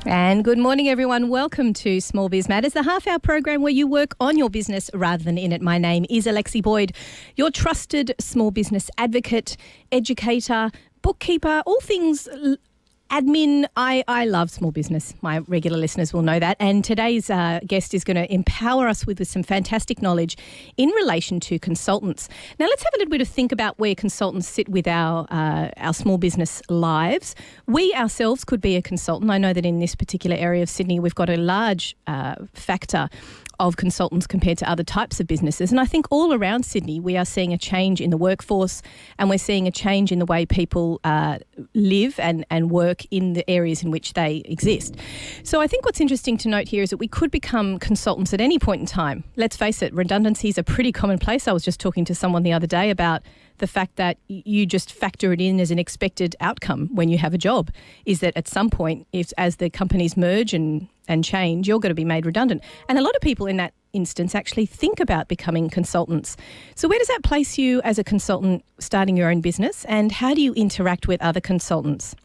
And good morning, everyone. Welcome to Small Biz Matters, the half-hour program where you work on your business rather than in it. My name is Alexi Boyd, your trusted small business advocate, educator, bookkeeper, all things admin. I love small business. My regular listeners will know that. And today's guest is going to empower us with some fantastic knowledge in relation to consultants. Now, let's have a little bit of think about where consultants sit with our small business lives. We ourselves could be a consultant. I know that in this particular area of Sydney, we've got a large factor of consultants compared to other types of businesses. And I think all around Sydney, we are seeing a change in the workforce, and we're seeing a change in the way people live and work in the areas in which they exist. So I think what's interesting to note here is that we could become consultants at any point in time. Let's face it, redundancies are pretty commonplace. I was just talking to someone the other day about the fact that you just factor it in as an expected outcome when you have a job, is that at some point, as the companies merge and change, you're going to be made redundant. And a lot of people in that instance actually think about becoming consultants. So where does that place you as a consultant starting your own business, and how do you interact with other consultants?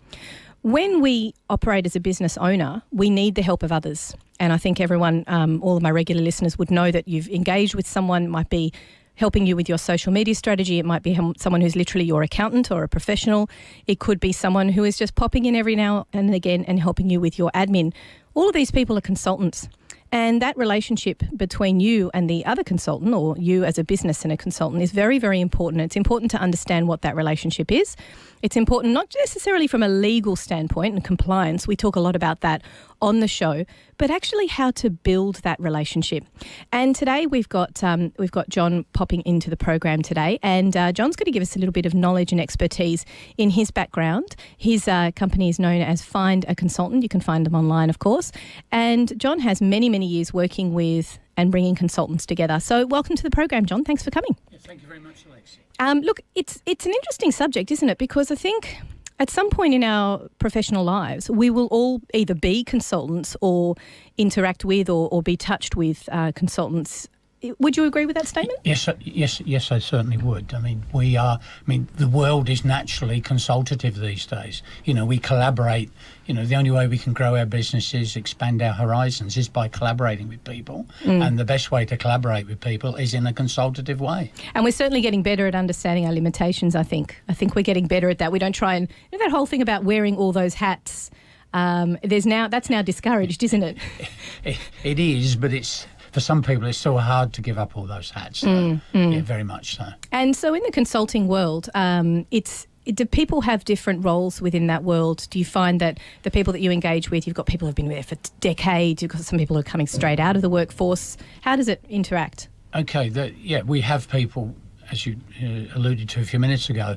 When we operate as a business owner, we need the help of others. And I think everyone, all of my regular listeners would know that you've engaged with someone, might be helping you with your social media strategy. It might be someone who's literally your accountant or a professional. It could be someone who is just popping in every now and again and helping you with your admin. All of these people are consultants. And that relationship between you and the other consultant, or you as a business and a consultant, is very, very important. It's important to understand what that relationship is. It's important not necessarily from a legal standpoint and compliance. We talk a lot about that on the show, but actually how to build that relationship. And today we've got John popping into the program today, and John's going to give us a little bit of knowledge and expertise in his background. His company is known as Find a Consultant. You can find them online, of course. And John has many, many years working with and bringing consultants together. So welcome to the program, John. Thanks for coming. Yeah, thank you very much, Alexi. Look, it's an interesting subject, isn't it? Because I think at some point in our professional lives, we will all either be consultants or interact with or be touched with consultants. Would you agree with that statement? Yes, I certainly would. I mean, the world is naturally consultative these days. You know, we collaborate. You know, the only way we can grow our businesses, expand our horizons, is by collaborating with people. And the best way to collaborate with people is in a consultative way. And we're certainly getting better at understanding our limitations, I think. I think we're getting better at that. We don't try and, that whole thing about wearing all those hats, that's now discouraged, isn't it? It is, but for some people, it's so hard to give up all those hats. Yeah, very much so. And so in the consulting world, do people have different roles within that world? Do you find that the people that you engage with, you've got people who have been there for decades, you've got some people who are coming straight out of the workforce. How does it interact? Okay, we have people, as you alluded to a few minutes ago,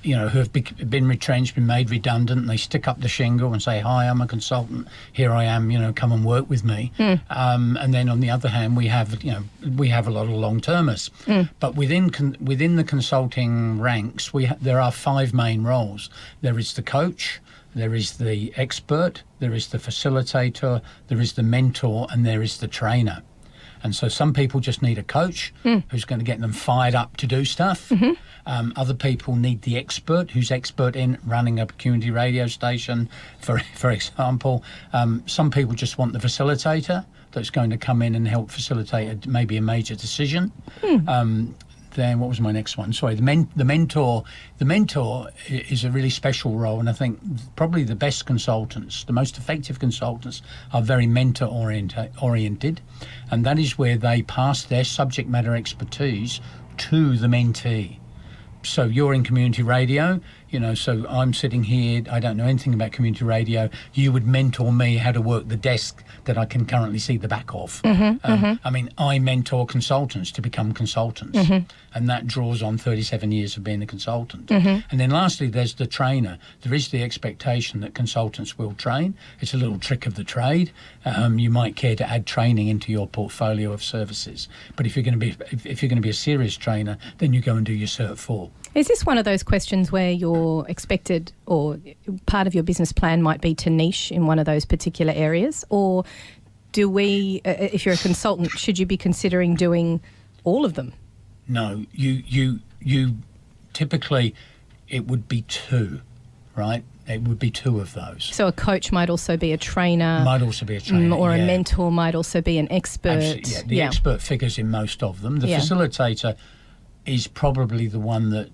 you know, who have been retrenched, been made redundant, and they stick up the shingle and say, "Hi, I'm a consultant. Here I am. You know, come and work with me." And then on the other hand, we have a lot of long-termers. But within the consulting ranks, there are 5 main roles. There is the coach, there is the expert, there is the facilitator, there is the mentor, and there is the trainer. And so some people just need a coach who's going to get them fired up to do stuff. Other people need the expert who's expert in running a community radio station, for example. Some people just want the facilitator that's going to come in and help facilitate maybe a major decision. Then what was my next one? Sorry, the mentor. The mentor is a really special role, and I think probably the best consultants, the most effective consultants, are very mentor oriented, and that is where they pass their subject matter expertise to the mentee. So you're in community radio, you know, so I'm sitting here, I don't know anything about community radio. You would mentor me how to work the desk that I can currently see the back of. I mean, I mentor consultants to become consultants, and that draws on 37 years of being a consultant. And then lastly, there's the trainer. There is the expectation that consultants will train. It's a little trick of the trade. You might care to add training into your portfolio of services, but if you're going to be a serious trainer, then you go and do your Cert 4. Is this one of those questions where you're expected, or part of your business plan might be to niche in one of those particular areas? Or do we, if you're a consultant, should you be considering doing all of them? No, you typically, it would be 2, right? It would be two of those. So a coach might also be a trainer. Might also be a trainer, or yeah. a mentor might also be an expert. Absolutely, yeah. The expert figures in most of them. The facilitator is probably the one that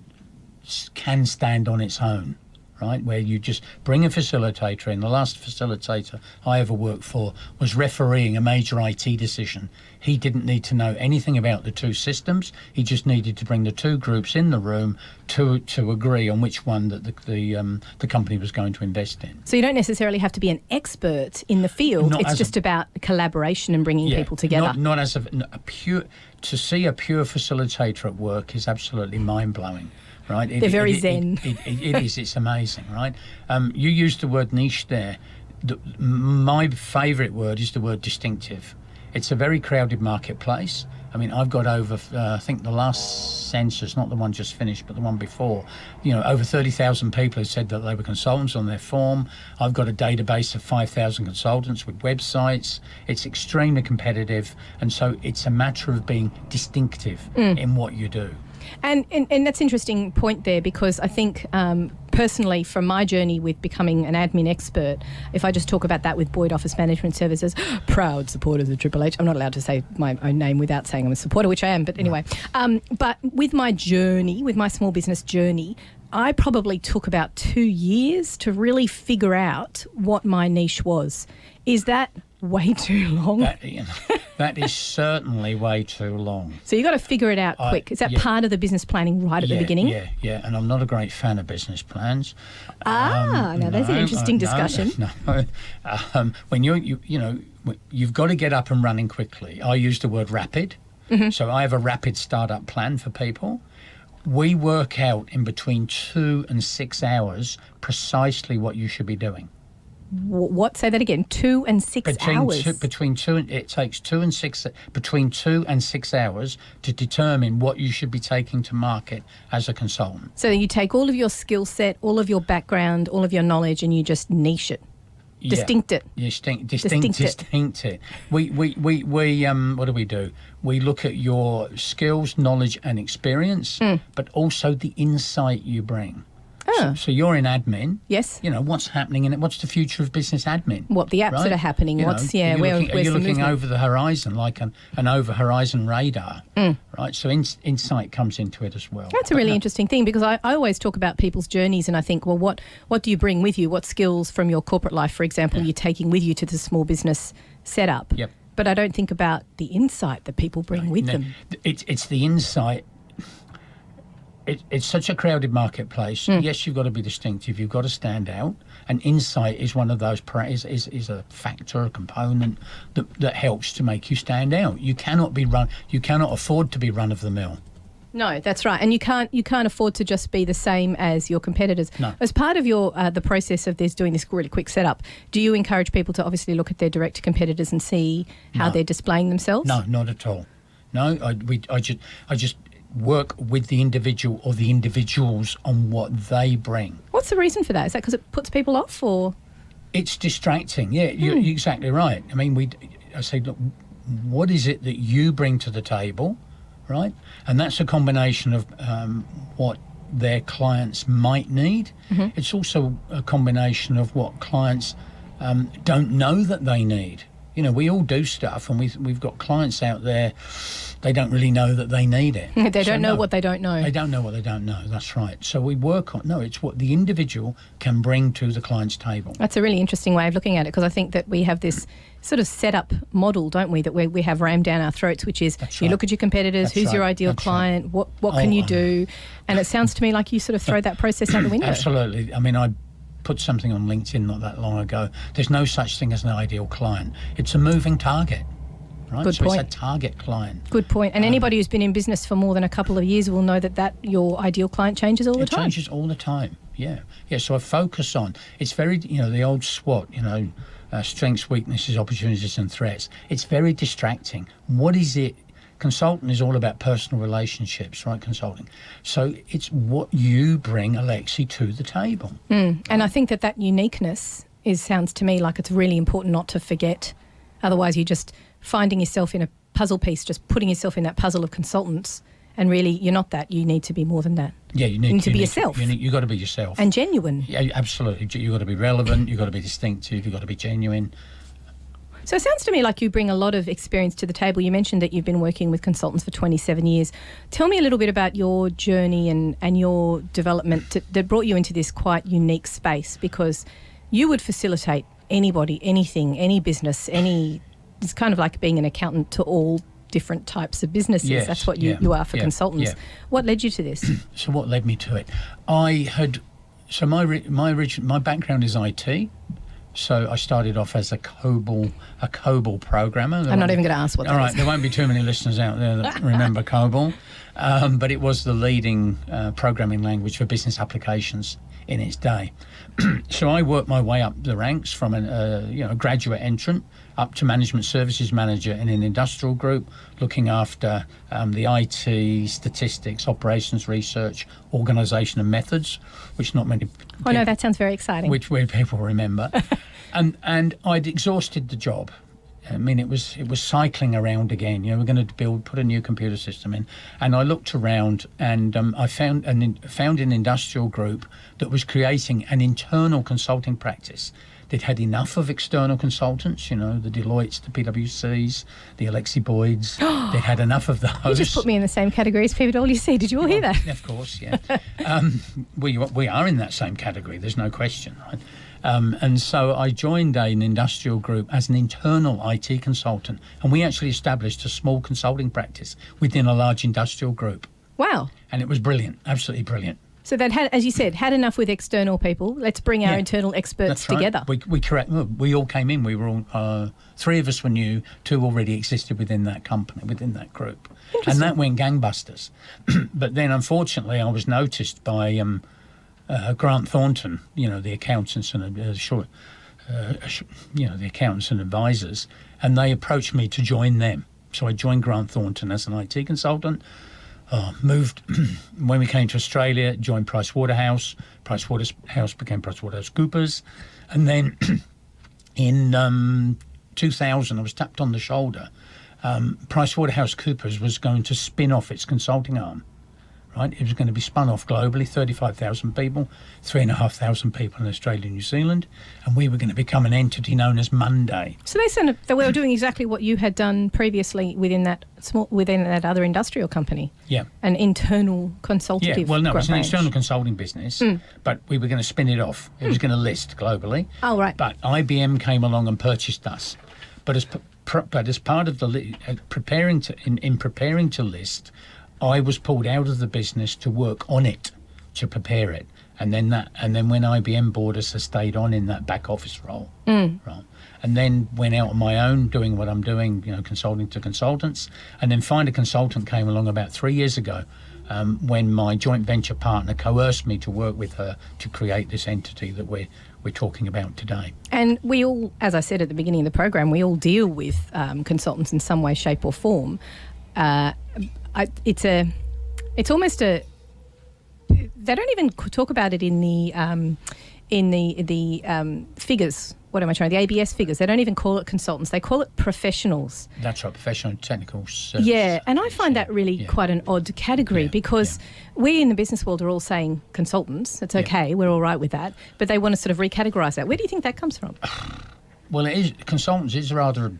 can stand on its own, right? Where you just bring a facilitator in. The last facilitator I ever worked for was refereeing a major IT decision. He didn't need to know anything about the two systems. He just needed to bring the two groups in the room to agree on which one that the company was going to invest in. So you don't necessarily have to be an expert in the field. It's just about collaboration and bringing people together. Not as a pure. To see a pure facilitator at work is absolutely mind-blowing. Right? They're very zen. It is. It's amazing, right? You used the word niche there. My favourite word is the word distinctive. It's a very crowded marketplace. I mean, I've got over, I think the last census, not the one just finished, but the one before, over 30,000 people have said that they were consultants on their form. I've got a database of 5,000 consultants with websites. It's extremely competitive. And so it's a matter of being distinctive in what you do. And that's an interesting point there, because I think personally from my journey with becoming an admin expert, if I just talk about that with Boyd Office Management Services, proud supporters of Triple H. I'm not allowed to say my own name without saying I'm a supporter, which I am, but anyway. But with my journey, with my small business journey, I probably took about 2 years to really figure out what my niche was. Is that way too long? That is certainly way too long. So you've got to figure it out quick. Is that part of the business planning right at the beginning? Yeah. And I'm not a great fan of business plans. Now there's an interesting discussion. When you've got to get up and running quickly. I use the word rapid. Mm-hmm. So I have a rapid startup plan for people. We work out in between 2 and 6 hours precisely what you should be doing. What? Say that again. 2 and 6 hours. It takes 2 and 6 between 2 and 6 hours to determine what you should be taking to market as a consultant. So you take all of your skill set, all of your background, all of your knowledge, and you just niche it, distinct it. Distinct it. We what do we do? We look at your skills, knowledge, and experience, but also the insight you bring. So you're in admin. Yes. What's happening in it? What's the future of business admin? What the apps that are happening? Are you looking over the horizon like an over-horizon radar? Right. So insight comes into it as well. That's a really interesting thing, because I always talk about people's journeys, and I think, well, what do you bring with you? What skills from your corporate life, for example, you're taking with you to the small business setup? Yep. But I don't think about the insight that people bring with them. It's the insight. It's such a crowded marketplace. Yes, you've got to be distinctive. You've got to stand out. And insight is one of those is a factor, a component that helps to make you stand out. You cannot afford to be run of the mill. No, that's right. And you can't afford to just be the same as your competitors. No. As part of your the process of doing this really quick setup, do you encourage people to obviously look at their direct competitors and see how they're displaying themselves? No, not at all. No, I just work with the individual or the individuals on what they bring. What's the reason for that? Is that because it puts people off, or? It's distracting. Yeah, you're exactly right. I mean, I say, look, what is it that you bring to the table, right? And that's a combination of what their clients might need. Mm-hmm. It's also a combination of what clients don't know that they need. We all do stuff, and we've got clients out there, they don't really know that they need it. They don't know what they don't know. They don't know what they don't know, that's right. So we work on, it's what the individual can bring to the client's table. That's a really interesting way of looking at it, because I think that we have this sort of setup model, don't we, that we have rammed down our throats, which is you look at your competitors, who's your ideal client, what can you do? And it sounds to me like you sort of throw that process out the window. Absolutely. I mean, I put something on LinkedIn not that long ago. There's no such thing as an ideal client. It's a moving target, right? Good point. It's a target client. Good point. And anybody who's been in business for more than a couple of years will know that your ideal client changes all the time. It changes all the time, yeah. So I focus on, it's very, the old SWOT, strengths, weaknesses, opportunities and threats. It's very distracting. What is it? Consulting is all about personal relationships, right? Consulting. So it's what you bring, Alexi, to the table. And I think that uniqueness sounds to me like it's really important not to forget. Otherwise, you're just finding yourself in a puzzle piece, just putting yourself in that puzzle of consultants, And really, you're not that. You need to be more than that. Yeah, you need to be yourself. You've got to be yourself. And genuine. Yeah, absolutely. You've got to be relevant, you've got to be distinctive, you've got to be genuine. So it sounds to me like you bring a lot of experience to the table. You mentioned that you've been working with consultants for 27 years. Tell me a little bit about your journey and your development that brought you into this quite unique space, because you would facilitate anybody, anything, any business, it's kind of like being an accountant to all different types of businesses. Yes, that's what you are for consultants. Yeah. What led you to this? So what led me to it? My background is IT. So I started off as a COBOL programmer. I'm not even going to ask what that is. All right, there won't be too many listeners out there that remember COBOL, but it was the leading programming language for business applications in its day. So I worked my way up the ranks from a graduate entrant up to management services manager in an industrial group, looking after the IT, statistics, operations, research, organisation and methods, which not many people, Oh no, that sounds very exciting. which people remember. and I'd exhausted the job. I mean, it was cycling around again. We're going to put a new computer system in, and I looked around and I found an industrial group that was creating an internal consulting practice. They'd had enough of external consultants, the Deloittes, the PwCs, the Alexi Boyds. They'd had enough of those. You just put me in the same category as PwC. Did you all hear that? Of course, yeah. We are in that same category. There's no question. Right? And so I joined an industrial group as an internal IT consultant, and we actually established a small consulting practice within a large industrial group. Wow. And it was brilliant, absolutely brilliant. So that had, as you said, had enough with external people. Let's bring our internal experts together. We all came in. We were all three of us were new, two already existed within that company, within that group, and that went gangbusters. But then, unfortunately, I was noticed by Grant Thornton, the accountants and the accountants and advisors, and they approached me to join them. So I joined Grant Thornton as an IT consultant. Moved when we came to Australia, joined Price Waterhouse. Price Waterhouse became Price Waterhouse Coopers, and then in 2000, I was tapped on the shoulder. Price Waterhouse Coopers was going to spin off its consulting arm. Right, it was going to be spun off globally, 35,000 people, 3,500 people in Australia and New Zealand, and we were going to become an entity known as Monday. So they were doing exactly what you had done previously within that other industrial company. Yeah, an internal consultative. Yeah, well, no, it was an branch. external consulting business, but we were going to spin it off. It was going to list globally. Oh, right. But IBM came along and purchased us. But as part of the preparing to list, I was pulled out of the business to work on it, to prepare it, and then when IBM bought us, I stayed on in that back office role, right? And then went out on my own, doing what I'm doing, consulting to consultants, and then Find a Consultant came along about 3 years ago, when my joint venture partner coerced me to work with her to create this entity that we're talking about today. And we all, as I said at the beginning of the program, we all deal with consultants in some way, shape, or form. It's almost a. They don't even talk about it in the figures. What am I trying? The ABS figures. They don't even call it consultants. They call it professionals. That's right, professional and technical service. Yeah, and I find that really quite an odd category because we in the business world are all saying consultants. It's okay, we're all right with that, but they want to sort of recategorise that. Where do you think that comes from? Well, consultants is rather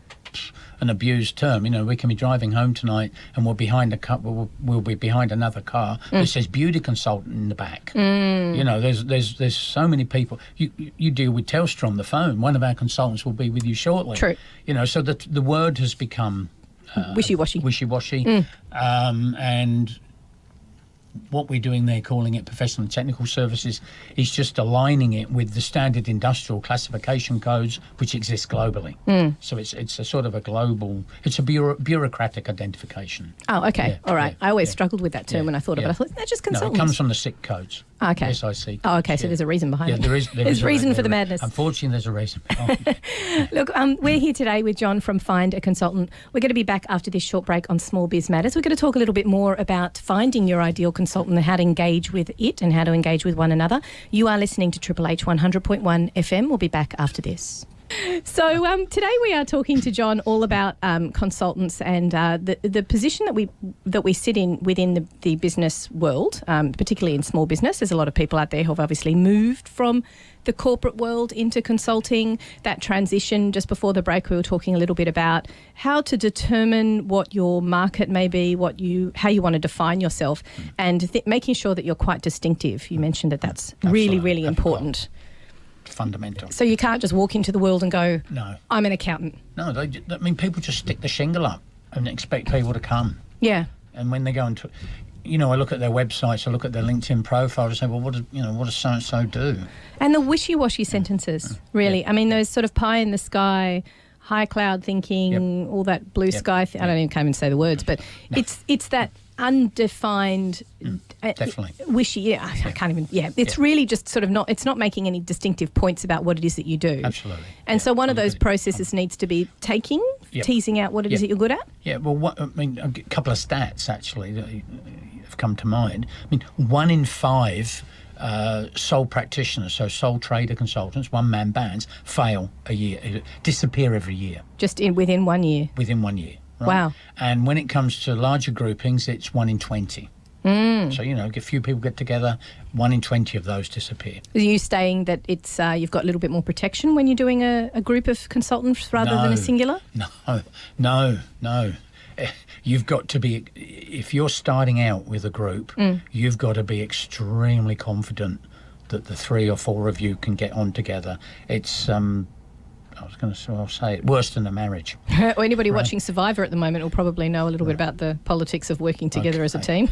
an abused term. We can be driving home tonight and we'll be behind another car that says beauty consultant in the back. There's so many people. You deal with Telstra on the phone. One of our consultants will be with you shortly. True. So the word has become wishy-washy. And what we're doing there, calling it professional and technical services, is just aligning it with the standard industrial classification codes which exist globally. So it's a sort of a global, it's a bureaucratic identification. Oh, okay. All right. I always struggled with that term when I thought of it. I thought, that's just consultants. No, it comes from the SIC codes. Okay. SIC. Oh, okay. So there's a reason behind it. There is there's reason for the madness. Unfortunately, there's a reason behind it. Look, we're here today with John from Find a Consultant. We're going to be back after this short break on Small Biz Matters. We're going to talk a little bit more about finding your ideal consultant and how to engage with it and how to engage with one another. You are listening to Triple H 100.1 FM. We'll be back after this. So today we are talking to John all about consultants and the position that we sit in within the business world, particularly in small business. There's a lot of people out there who have obviously moved from the corporate world into consulting. That transition, just before the break, we were talking a little bit about how to determine what your market may be, how you want to define yourself, and making sure that you're quite distinctive. You mentioned that that's really, really important. Fundamental. So you can't just walk into the world and go, no, I'm an accountant. No, people just stick the shingle up and expect people to come. Yeah. And when they go into, I look at their websites, I look at their LinkedIn profile and say, well, what does so-and-so do? And the wishy-washy sentences, really. I mean, those sort of pie in the sky, high cloud thinking, all that blue sky. Can't even say the words, but it's that undefined, definitely wishy. I can't even. It's really just sort of not. It's not making any distinctive points about what it is that you do. Absolutely. And so one of those processes needs to be teasing out what it is that you're good at. Yeah. Well, a couple of stats actually that have come to mind. I mean, 1 in 5 sole practitioners, so sole trader consultants, one-man bands, fail a year, disappear every year. Just within 1 year. Within 1 year. Right? Wow. And when it comes to larger groupings, it's 1 in 20. So, a few people get together, 1 in 20 of those disappear. Are you saying that it's you've got a little bit more protection when you're doing a group of consultants rather than a singular? No. You've got to be, if you're starting out with a group, you've got to be extremely confident that the 3 or 4 of you can get on together. It's I'll say it, worse than a marriage. Or anybody watching Survivor at the moment will probably know a little bit about the politics of working together as a team.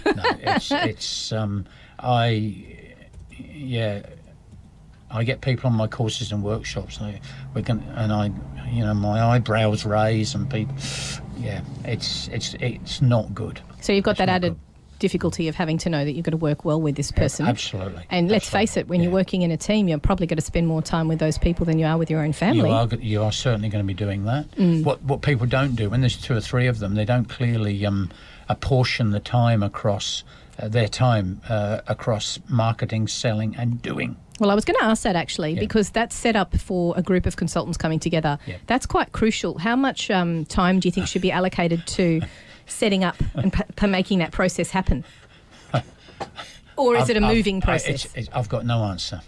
I get people on my courses and workshops, my eyebrows raise, and people, it's not good. So you've got that added difficulty of having to know that you've got to work well with this person. Absolutely. And let's face it, when you're working in a team, you're probably going to spend more time with those people than you are with your own family. You are certainly going to be doing that. What people don't do, when there's 2 or 3 of them, they don't clearly apportion the time across across marketing, selling and doing. Well, I was going to ask that actually, because that's set up for a group of consultants coming together. That's quite crucial. How much time do you think should be allocated to setting up and making that process happen? Or is it a moving process? I've got no answer.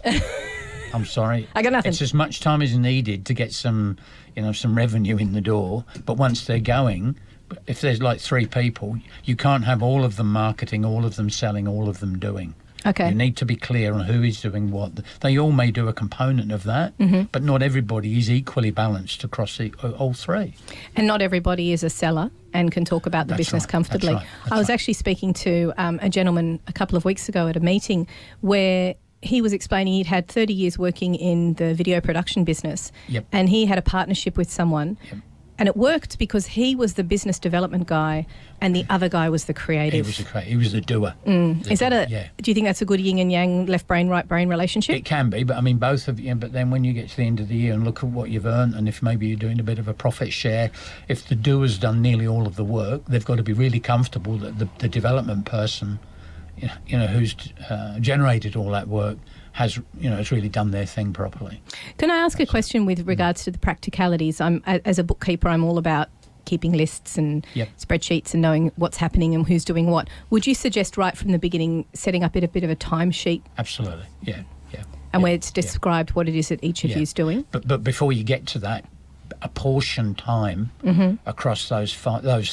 I'm sorry. I got nothing. It's as much time as needed to get some revenue in the door. But once they're going, if there's like 3 people, you can't have all of them marketing, all of them selling, all of them doing. Okay. You need to be clear on who is doing what. They all may do a component of that, but not everybody is equally balanced across all 3. And not everybody is a seller and can talk about the business comfortably. I was actually speaking to a gentleman a couple of weeks ago at a meeting where he was explaining he'd had 30 years working in the video production business, and he had a partnership with someone. And it worked because he was the business development guy and the other guy was the creative. He was the doer. Do you think that's a good yin and yang, left brain, right brain relationship? It can be, but I mean, both of you. But then when you get to the end of the year and look at what you've earned, and if maybe you're doing a bit of a profit share, if the doer's done nearly all of the work, they've got to be really comfortable that the development person, who's generated all that work, has really done their thing properly. Can I ask a question with regards to the practicalities? As a bookkeeper, I'm all about keeping lists and spreadsheets and knowing what's happening and who's doing what. Would you suggest right from the beginning setting up a bit of a timesheet? Absolutely, yeah. And where it's described what it is that each of you is doing? But before you get to that, apportion time across those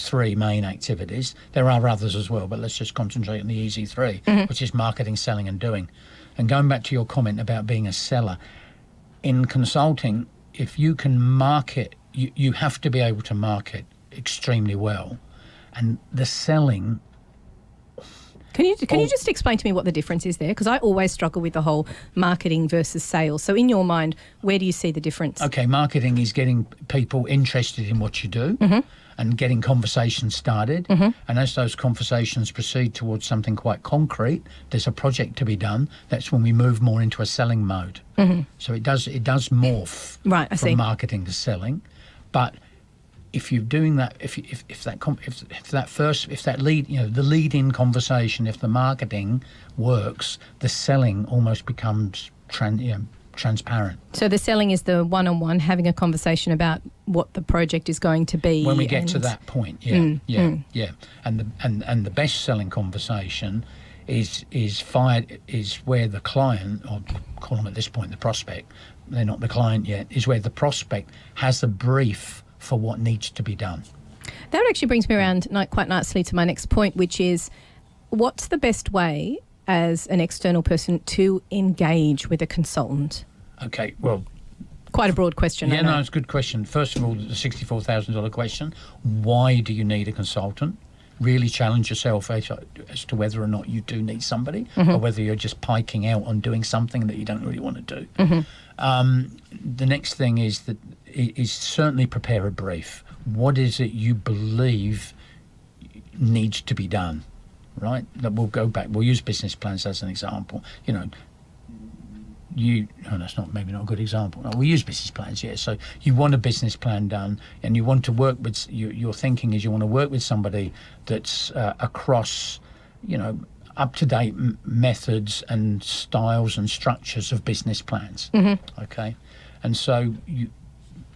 3 main activities. There are others as well, but let's just concentrate on the easy 3, which is marketing, selling and doing. And going back to your comment about being a seller, in consulting, if you can market, you have to be able to market extremely well. And the selling... Can you just explain to me what the difference is there? Because I always struggle with the whole marketing versus sales. So in your mind, where do you see the difference? Okay, marketing is getting people interested in what you do. And getting conversations started. And as those conversations proceed towards something quite concrete, there's a project to be done. That's when we move more into a selling mode. So it does morph from marketing to selling. But if you're doing that, if that lead, the lead-in conversation, if the marketing works, the selling almost becomes transparent. So the selling is the one-on-one, having a conversation about what the project is going to be. When we get to that point, yeah. And the best selling conversation is where the client, or call them at this point the prospect, they're not the client yet, is where the prospect has a brief for what needs to be done. That actually brings me around quite nicely to my next point, which is what's the best way as an external person to engage with a consultant? Okay, well... Quite a broad question. Yeah, no, it's a good question. First of all, the $64,000 question, why do you need a consultant? Really challenge yourself as to whether or not you do need somebody, or whether you're just piking out on doing something that you don't really want to do. The next thing is certainly prepare a brief. What is it you believe needs to be done, right? We'll go back. We'll use business plans as an example. That's maybe not a good example. No, we use business plans, yeah. So you want a business plan done, and you want to work with. Your thinking is you want to work with somebody that's across, up-to-date methods and styles and structures of business plans. Okay, and so you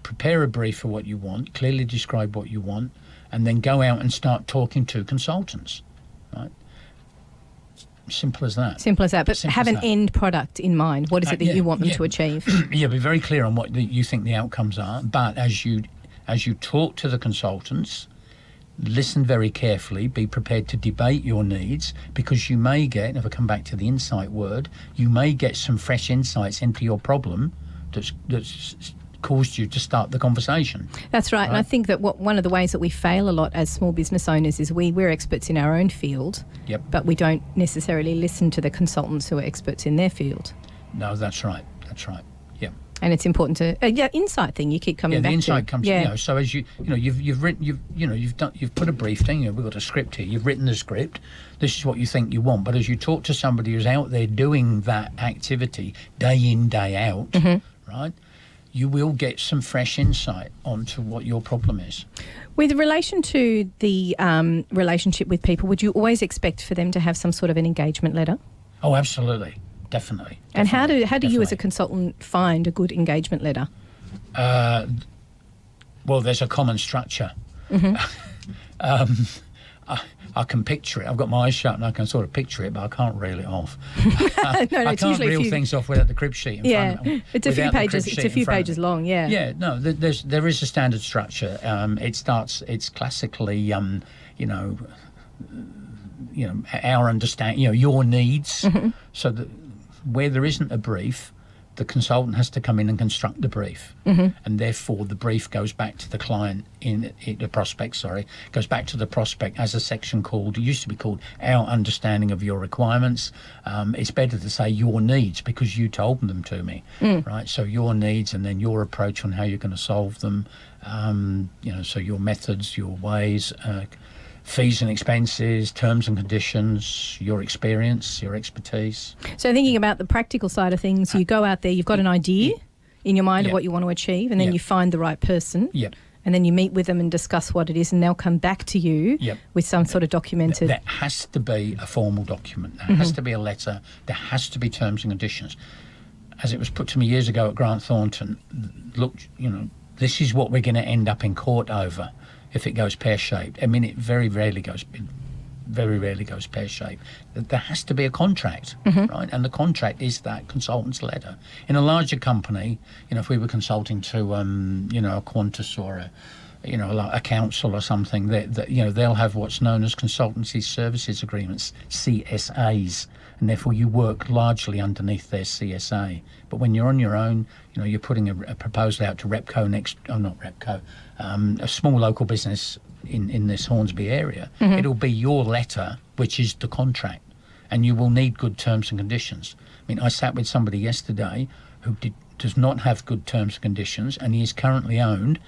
prepare a brief for what you want, clearly describe what you want, and then go out and start talking to consultants, right? Simple as that. Simple as that. But have an end product in mind. What is it that you want them to achieve? Yeah, be very clear on what you think the outcomes are. But as you talk to the consultants, listen very carefully, be prepared to debate your needs, because you may get, if I come back to the insight word, you may get some fresh insights into your problem that's caused you to start the conversation. That's right. And I think that one of the ways that we fail a lot as small business owners is we're experts in our own field, but we don't necessarily listen to the consultants who are experts in their field. No, that's right. That's right. Yeah. And it's important to insight thing you keep coming back to. The insight comes. So as you've written, you've put a brief thing. We've got a script here. You've written the script. This is what you think you want. But as you talk to somebody who's out there doing that activity day in, day out, right? You will get some fresh insight onto what your problem is. With relation to the relationship with people, would you always expect for them to have some sort of an engagement letter? Oh, absolutely. Definitely. And how do you as a consultant find a good engagement letter? Well, there's a common structure. I can picture it. I've got my eyes shut and I can sort of picture it, but I can't reel it off. I can't reel things off without the crib sheet in front of me. It's a few pages. It's a few pages long. Yeah. Yeah. No, there is a standard structure. It's classically, our understanding, your needs. So that where there isn't a brief, the consultant has to come in and construct the brief, and therefore the brief goes back to the client the prospect. Goes back to the prospect as a section it used to be called our understanding of your requirements. It's better to say your needs because you told them to me, right? So your needs, and then your approach on how you're going to solve them. So your methods, your ways. Fees and expenses, terms and conditions, your experience, your expertise. So thinking about the practical side of things, you go out there, you've got an idea in your mind of what you want to achieve, and then you find the right person, and then you meet with them and discuss what it is, and they'll come back to you with some sort of documented... There has to be a formal document. There has to be a letter. There has to be terms and conditions. As it was put to me years ago at Grant Thornton, look, this is what we're going to end up in court over. If it goes pear-shaped. I mean, it very rarely goes pear-shaped. There has to be a contract, right? And the contract is that consultant's letter. In a larger company, if we were consulting to, a Qantas or a council or something, they'll have what's known as consultancy services agreements, CSAs, and therefore you work largely underneath their CSA. But when you're on your own, you're putting a proposal out to a small local business in this Hornsby area. It'll be your letter, which is the contract, and you will need good terms and conditions. I mean, I sat with somebody yesterday who does not have good terms and conditions, and he is currently owned,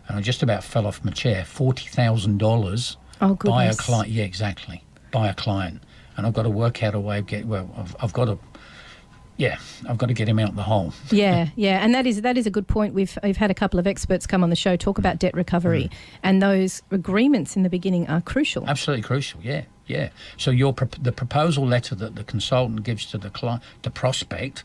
and I just about fell off my chair, $40,000 by a client. Yeah, exactly, by a client. And I've got to work out a way of I've got to get him out the hole. Yeah, and that is a good point. We've had a couple of experts come on the show talk about debt recovery, and those agreements in the beginning are crucial. Absolutely crucial. Yeah. So the proposal letter that the consultant gives to the prospect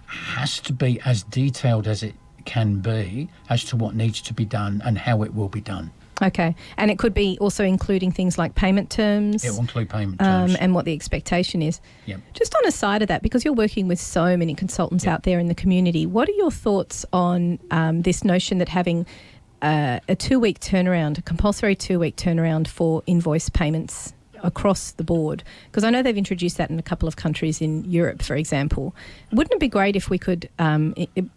has to be as detailed as it can be as to what needs to be done and how it will be done. Okay. And it could be also including things like payment terms. It will include payment terms. And what the expectation is. Yep. Just on a side of that, because you're working with so many consultants out there in the community, what are your thoughts on this notion that having a 2-week turnaround, a compulsory 2-week turnaround for invoice payments across the board? Because I know they've introduced that in a couple of countries in Europe, for example. Wouldn't it be great if we could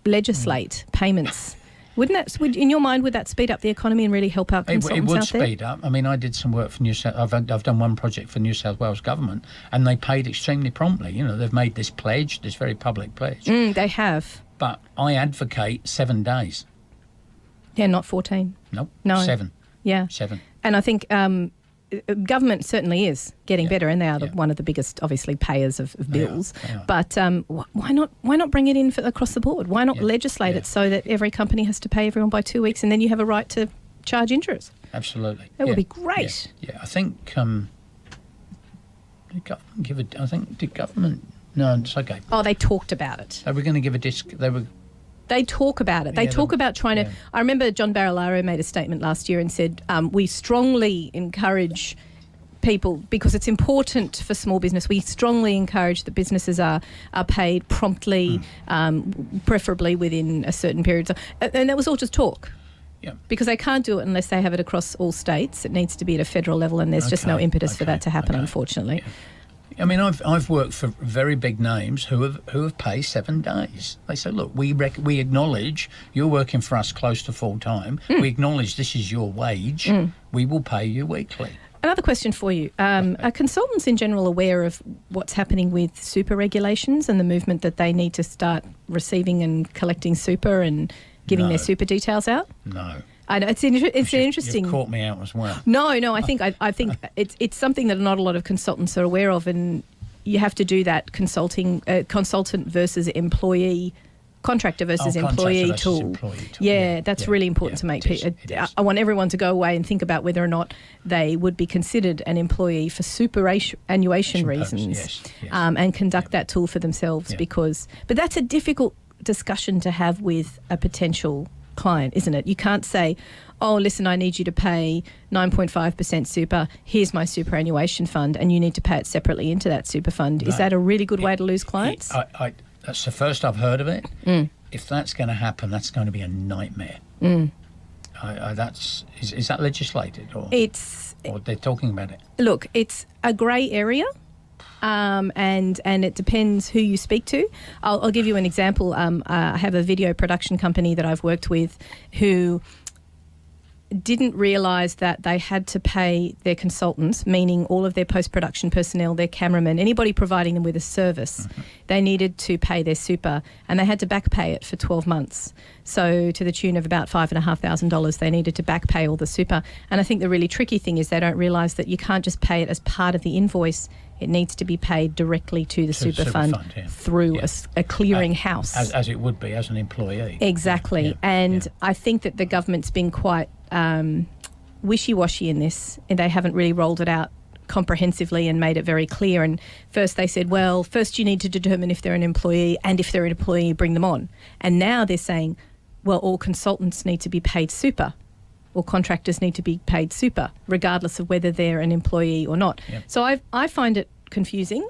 legislate payments? In your mind, would that speed up the economy and really help out consultants out there? It would speed up. I mean, I did some work for I've done one project for New South Wales government, and they paid extremely promptly. You know, they've made this pledge, this very public pledge. They have. But I advocate 7 days. Yeah, not 14. Nope. No. 7. Yeah. 7. And I think government certainly is getting better, and they are one of the biggest, obviously, payers of bills. They are. But why not bring it in across the board? Why not legislate it so that every company has to pay everyone by 2 weeks, and then you have a right to charge interest? Absolutely. That would be great. Yeah. I think did government give it? I think did government? No, it's okay. Oh, they talked about it. They were going to give a disc. They talk about it. They talk about trying to... I remember John Barilaro made a statement last year and said, we strongly encourage people, because it's important for small business, we strongly encourage that businesses are paid promptly, preferably within a certain period. And that was all just talk. Yeah. Because they can't do it unless they have it across all states. It needs to be at a federal level, and there's just no impetus for that to happen, unfortunately. Yeah. I mean, I've worked for very big names who have paid 7 days. They say, look, we acknowledge you're working for us close to full time. We acknowledge this is your wage. We will pay you weekly. Another question for you. Are consultants in general aware of what's happening with super regulations and the movement that they need to start receiving and collecting super and giving their super details out? No. I know it's interesting. You've caught me out as well. No. I think it's something that not a lot of consultants are aware of, and you have to do that consultant versus employee, contractor versus employee tool. Yeah, that's really important to make people. I want everyone to go away and think about whether or not they would be considered an employee for superannuation reasons, and conduct that tool for themselves. But that's a difficult discussion to have with a potential client, isn't it? You can't say, oh, listen, I need you to pay 9.5% super, here's my superannuation fund, and you need to pay it separately into that super fund. Is that a really good way to lose clients? That's the first I've heard of it. If that's going to happen, that's going to be a nightmare. Is that legislated, or they're talking about it? Look, it's a grey area. And it depends who you speak to. I'll give you an example. I have a video production company that I've worked with who didn't realise that they had to pay their consultants, meaning all of their post-production personnel, their cameramen, anybody providing them with a service, they needed to pay their super, and they had to back pay it for 12 months. So to the tune of about $5,500, they needed to back pay all the super. And I think the really tricky thing is they don't realise that you can't just pay it as part of the invoice. It needs to be paid directly to the super fund through a clearing house. As it would be as an employee. Exactly. I think that the government's been quite wishy-washy in this, and they haven't really rolled it out comprehensively and made it very clear. And first they said, well, first you need to determine if they're an employee, and if they're an employee, bring them on. And now they're saying, well, all consultants need to be paid super, or contractors need to be paid super, regardless of whether they're an employee or not. So I find it confusing.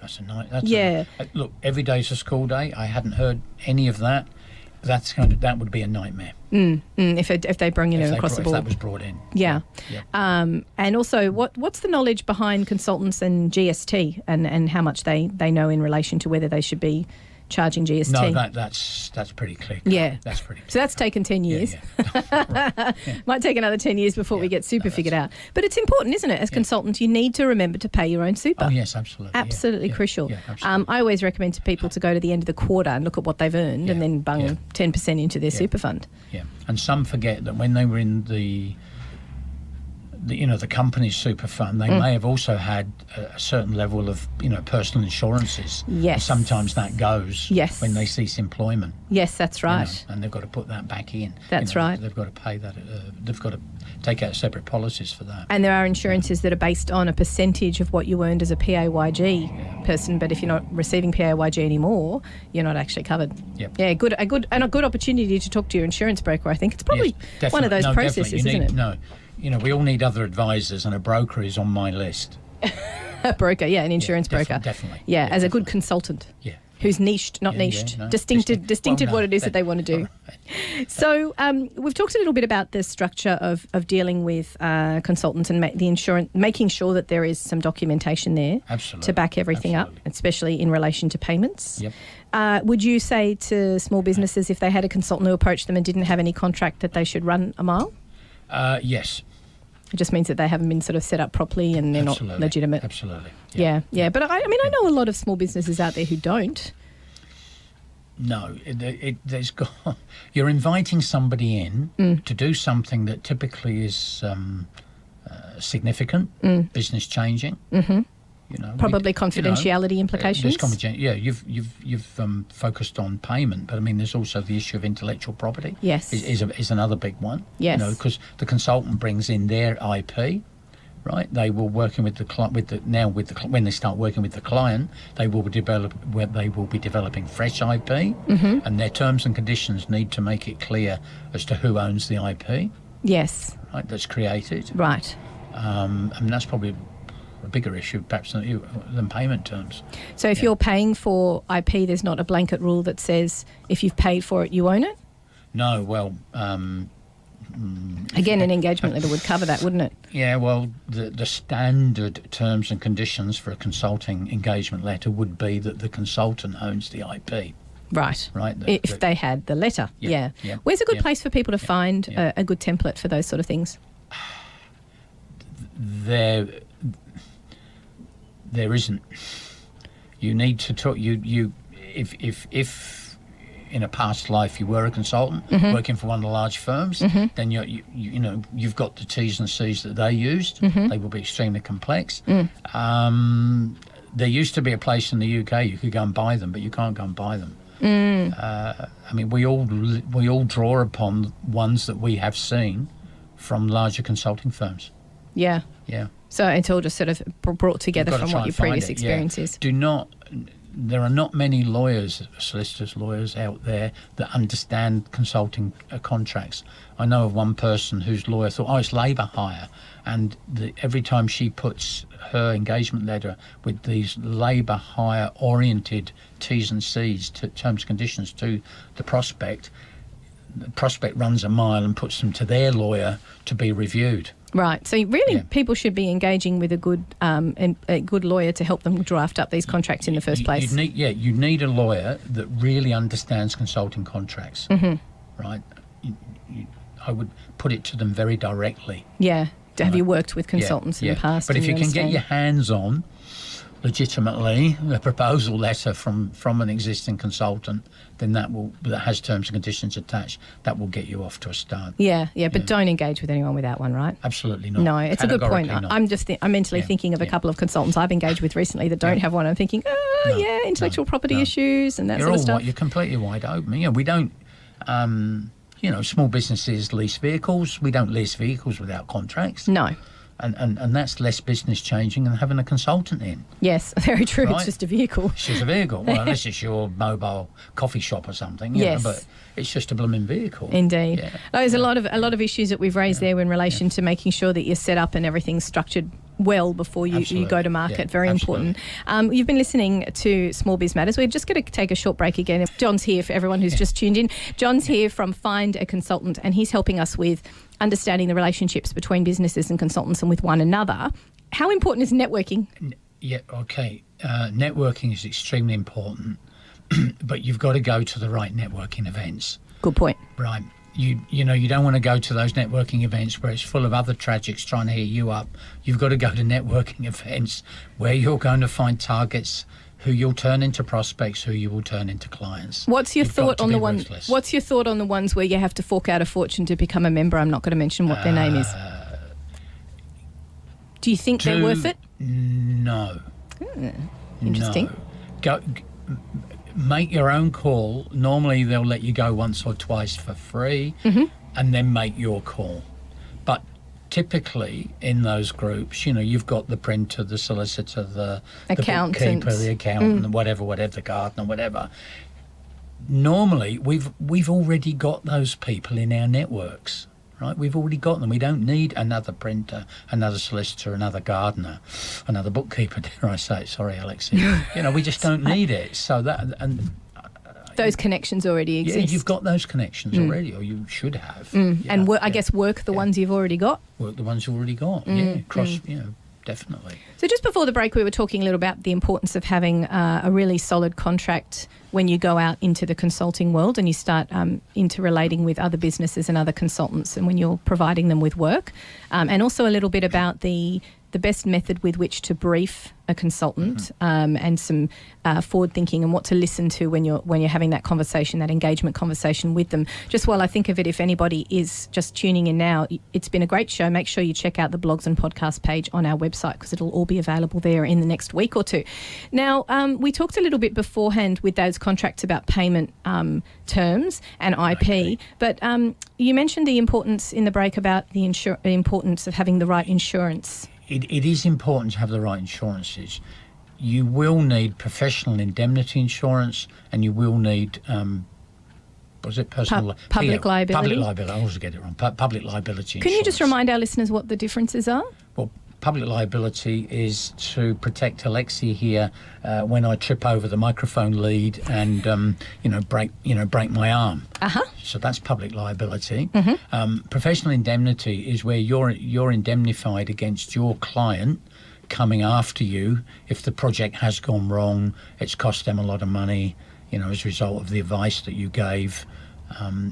Look, every day's a school day. I hadn't heard any of that. That would be a nightmare. If they bring it across the board. If that was brought in. Yeah. And also, what's the knowledge behind consultants and GST, and how much they know in relation to whether they should be charging GST? No, that's pretty clear. Yeah. That's pretty clear. So that's taken 10 years. Might take another 10 years before we get super figured out. But it's important, isn't it? As consultants, you need to remember to pay your own super. Oh, yes, absolutely. Absolutely crucial. Yeah, absolutely. I always recommend to people to go to the end of the quarter and look at what they've earned and then bung 10% into their super fund. Yeah, and some forget that when they were in the the company's super fund, they may have also had a certain level of, personal insurances. Yes. And sometimes that goes when they cease employment. Yes, that's right. And they've got to put that back in. That's right. They've got to pay that. They've got to take out separate policies for that. And there are insurances that are based on a percentage of what you earned as a PAYG person, but if you're not receiving PAYG anymore, you're not actually covered. Yep. Yeah, a good opportunity to talk to your insurance broker. I think it's probably one of those processes, isn't it? No, we all need other advisors, and a broker is on my list. A broker, an insurance broker. Definitely. Yeah, as a good consultant. Yeah. Who's niched, not distinctive what it is that they want to do. Right. So we've talked a little bit about the structure of dealing with consultants and the insurance, making sure that there is some documentation there to back everything up, especially in relation to payments. Yep. Would you say to small businesses, if they had a consultant who approached them and didn't have any contract, that they should run a mile? Yes. It just means that they haven't been sort of set up properly and they're not legitimate. Absolutely. Yeah. But I know a lot of small businesses out there who don't. No, you're inviting somebody in to do something that typically is significant, business changing. Mm-hmm. Probably confidentiality implications. You've focused on payment, but there's also the issue of intellectual property. Yes, is another big one. Yes, because the consultant brings in their IP, right? They will working with the client when they start working with the client, they will be developing fresh IP, and their terms and conditions need to make it clear as to who owns the IP. Yes, right. That's created. Right. That's probably a bigger issue perhaps than payment terms. So if you're paying for IP, there's not a blanket rule that says if you've paid for it, you own it? No, well... Again, an engagement letter would cover that, wouldn't it? Yeah, well, the standard terms and conditions for a consulting engagement letter would be that the consultant owns the IP. Right. Right. If they had the letter. Yeah. Where's a good place for people to find a good template for those sort of things? There isn't. You need to talk. If in a past life you were a consultant working for one of the large firms, then you've got the T's and C's that they used. They will be extremely complex. There used to be a place in the UK you could go and buy them, but you can't go and buy them. We all draw upon ones that we have seen from larger consulting firms. Yeah. So it's all just sort of brought together from what your previous experience is. There are not many solicitors, lawyers out there that understand consulting contracts. I know of one person whose lawyer thought, it's labour hire, and every time she puts her engagement letter with these labour hire oriented T's and C's, terms and conditions to the prospect runs a mile and puts them to their lawyer to be reviewed. Right. So really people should be engaging with a good lawyer to help them draft up these contracts in the first place. You need a lawyer that really understands consulting contracts. Right? I would put it to them very directly. Yeah. Have you worked with consultants in the past? But if you can get your hands on legitimately a proposal letter from an existing consultant, then that has terms and conditions attached, that will get you off to a start. But don't engage with anyone without one, right? Absolutely not. No, it's a good point. Not. I'm mentally thinking of a couple of consultants I've engaged with recently that don't have one. I'm thinking, intellectual property issues and that sort of stuff. You're completely wide open. We don't small businesses lease vehicles. We don't lease vehicles without contracts. No. And that's less business changing than having a consultant in. Yes, very true. Right? It's just a vehicle. It's just a vehicle. Well, unless it's your mobile coffee shop or something. Yes. But it's just a blooming vehicle. Indeed. Yeah. There's a lot of issues that we've raised there in relation to making sure that you're set up and everything's structured well before you go to market. Very important. You've been listening to Small Biz Matters. We're just going to take a short break again. John's here for everyone who's just tuned in. John's here from Find a Consultant, and he's helping us with understanding the relationships between businesses and consultants and with one another. How important is networking? Networking is extremely important, but you've got to go to the right networking events. Good point. Right. You don't want to go to those networking events where it's full of other tragics trying to hear you up. You've got to go to networking events where you're going to find targets who you'll turn into prospects, who you will turn into clients. What's your thought on the ones? What's your thought on the ones where you have to fork out a fortune to become a member? I'm not going to mention what their name is. Do you think they're worth it? No. Interesting. No. Make your own call. Normally they'll let you go once or twice for free, and then make your call. But typically in those groups, you've got the printer, the solicitor, the bookkeeper, the accountant, whatever, the gardener, whatever. Normally we've already got those people in our networks. Right, we've already got them. We don't need another printer, another solicitor, another gardener, another bookkeeper. Dare I say? Sorry, Alexi. We just don't need it. So those connections already exist. Yeah, you've got those connections already, or you should have. And I guess work the ones you've already got. Work the ones you've already got. Definitely. So just before the break, we were talking a little about the importance of having a really solid contract when you go out into the consulting world and you start interrelating with other businesses and other consultants, and when you're providing them with work, and also a little bit about the best method with which to brief a consultant, and some forward thinking and what to listen to when you're having that conversation, that engagement conversation with them. Just while I think of it, if anybody is just tuning in now, it's been a great show. Make sure you check out the blogs and podcast page on our website, because it'll all be available there in the next week or two. Now, we talked a little bit beforehand with those contracts about payment terms and IP, but you mentioned the importance in the break about the importance of having the right insurance. It is important to have the right insurances. You will need professional indemnity insurance, and you will need, public liability? Public liability. I always get it wrong. Public liability insurance. Can you just remind our listeners what the differences are? Well, public liability is to protect Alexi here when I trip over the microphone lead and break my arm. So that's public liability. Professional indemnity is where you're indemnified against your client coming after you if the project has gone wrong, it's cost them a lot of money, as a result of the advice that you gave.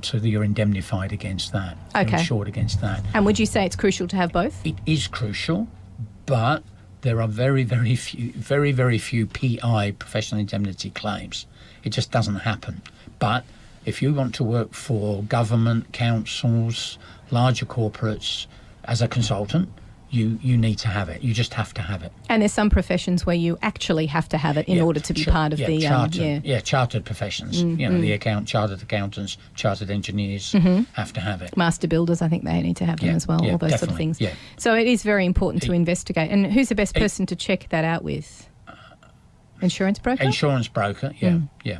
So that you're indemnified against that. Okay. You're insured against that. And would you say it's crucial to have both? It is crucial, but there are very, very few PI, professional indemnity claims. It just doesn't happen. But if you want to work for government, councils, larger corporates as a consultant, you need to have it. You just have to have it. And there's some professions where you actually have to have it in order to be part of the... chartered professions. The chartered accountants, chartered engineers have to have it. Master builders, I think they need to have them as well, all those sort of things. Yeah. So it is very important to investigate. And who's the best person to check that out with? Insurance broker? Insurance broker, yeah.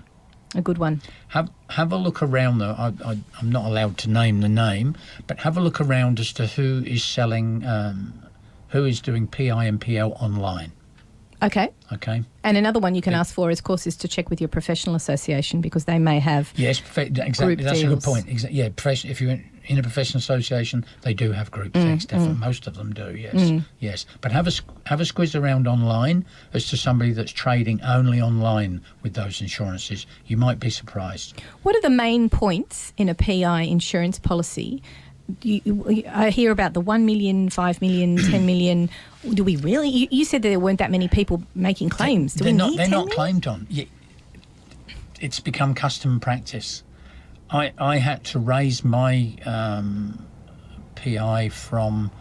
A good one. Have a look around, though. I'm not allowed to name the name, but have a look around as to who is selling, who is doing PI and PL online. Okay. And another one you can ask for, of course, is to check with your professional association, because they may have exactly. That's a good point. If you're in a professional association, they do have group text. Definitely, most of them do. Yes. But have a squiz around online as to somebody that's trading only online with those insurances. You might be surprised. What are the main points in a PI insurance policy? I hear about the 1 million, 5 million, 10 million. Do we really? You said there weren't that many people making claims. They're not claimed on. It's become custom practice. I had to raise my PI from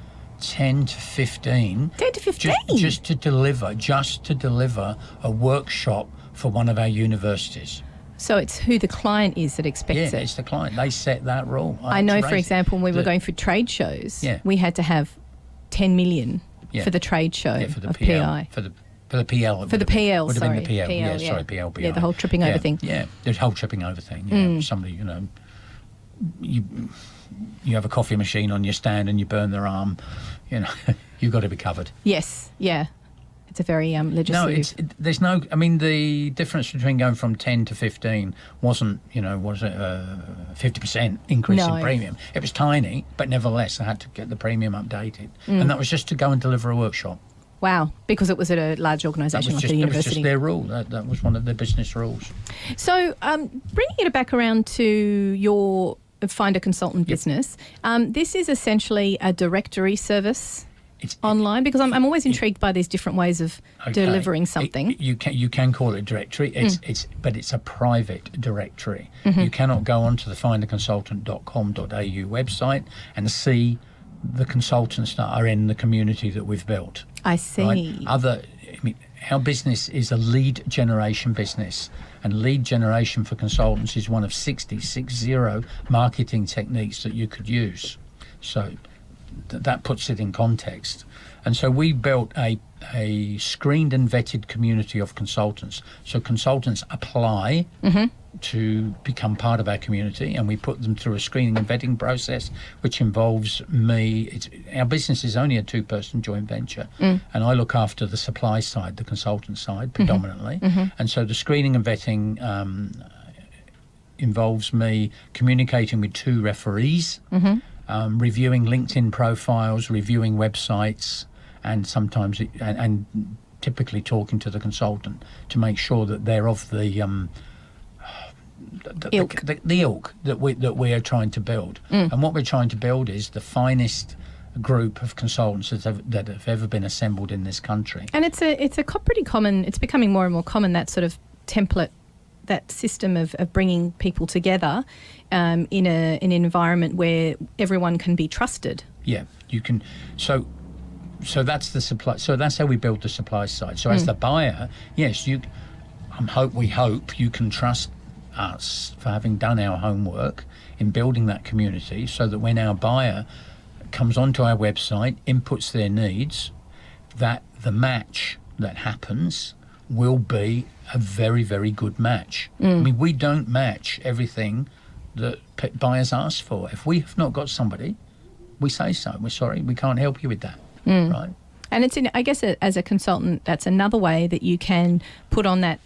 10 to 15. 10 to 15? Just to deliver a workshop for one of our universities. So it's who the client is that expects it. Yeah, it's the client. They set that rule. I know, for example, when we were going for trade shows, we had to have 10 million for the trade show for the of PL, PI. For the PL. For the PL, would have sorry. been the PL. PL. PL. Yeah, the whole tripping over thing. Yeah, the whole tripping over thing. Somebody, you have a coffee machine on your stand and you burn their arm, you've got to be covered. Yes, yeah. It's a very legislative... the difference between going from 10 to 15 wasn't, was it a 50% increase in premium? It was tiny, but nevertheless, I had to get the premium updated. And that was just to go and deliver a workshop. Wow, because it was at a large organisation like the university. That was just their rule. That was one of their business rules. So bringing it back around to your Find a Consultant business, this is essentially a directory service online, because I'm always intrigued by these different ways of delivering something. You can call it a directory. But it's a private directory. You cannot go onto the findaconsultant.com.au website and see the consultants that are in the community that we've built. I see. Right? Our business is a lead generation business, and lead generation for consultants is one of 60 marketing techniques that you could use. So that puts it in context. And so we built a screened and vetted community of consultants. So consultants apply to become part of our community, and we put them through a screening and vetting process, which involves me. Our business is only a 2-person joint venture, and I look after the supply side, the consultant side predominantly. And so the screening and vetting involves me communicating with 2 referees, reviewing LinkedIn profiles, reviewing websites, and sometimes and typically talking to the consultant to make sure that they're of the ilk that we are trying to build. And what we're trying to build is the finest group of consultants that have ever been assembled in this country. And it's pretty common. It's becoming more and more common, that sort of template, that system of bringing people together in an environment where everyone can be trusted. Yeah, you can. So that's the supply. So that's how we build the supply side. So as the buyer, yes, we hope you can trust us for having done our homework in building that community, so that when our buyer comes onto our website, inputs their needs, that the match that happens will be a very, very good match. I mean, we don't match everything that buyers ask for. If we have not got somebody, we say so. We're sorry, we can't help you with that. Right? And I guess as a consultant, that's another way that you can put on that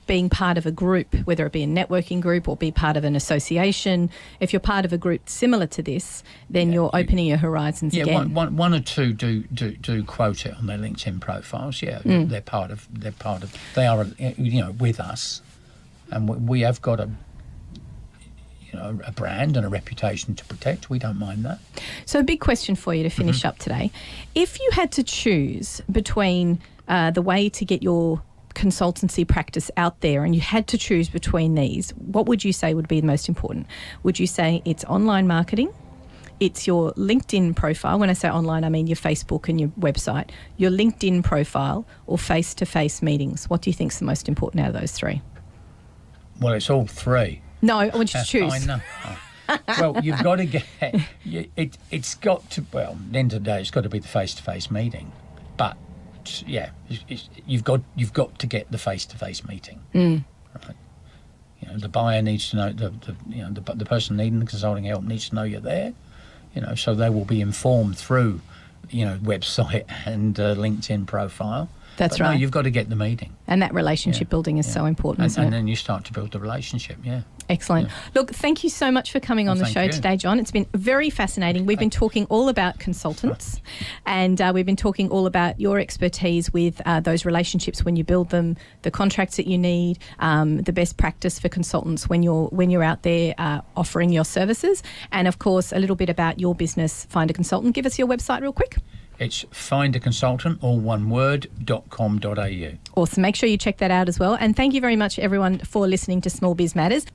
being part of a group, whether it be a networking group or be part of an association. If you're part of a group similar to this, then you're opening your horizons again. Yeah, one or two do quote it on their LinkedIn profiles. Yeah, they are with us, and we have got a brand and a reputation to protect. We don't mind that. So a big question for you to finish up today. If you had to choose between the way to get your consultancy practice out there, and you had to choose between these, what would you say would be the most important? Would you say it's online marketing, it's your LinkedIn profile? When I say online, I mean your Facebook and your website, your LinkedIn profile, or face-to-face meetings? What do you think is the most important out of those 3? Well, it's all 3. No, I want you to choose. I know. Well, you've got to get it's got to. Well, at the end of the day, it's got to be the face-to-face meeting. But you've got to get the face-to-face meeting. Right? The buyer needs to know the person needing the consulting help needs to know you're there. So they will be informed through website and LinkedIn profile. That's right. right. No, you've got to get the meeting. And that relationship building is so important, isn't it? And then you start to build the relationship, Excellent. Yeah. Look, thank you so much for coming on the show today, John. It's been very fascinating. We've been talking all about consultants, and we've been talking all about your expertise with those relationships when you build them, the contracts that you need, the best practice for consultants when you're out there offering your services, and of course a little bit about your business, Find a Consultant. Give us your website real quick. It's findaconsultant, all one word, .com.au. Awesome. Make sure you check that out as well. And thank you very much, everyone, for listening to Small Biz Matters.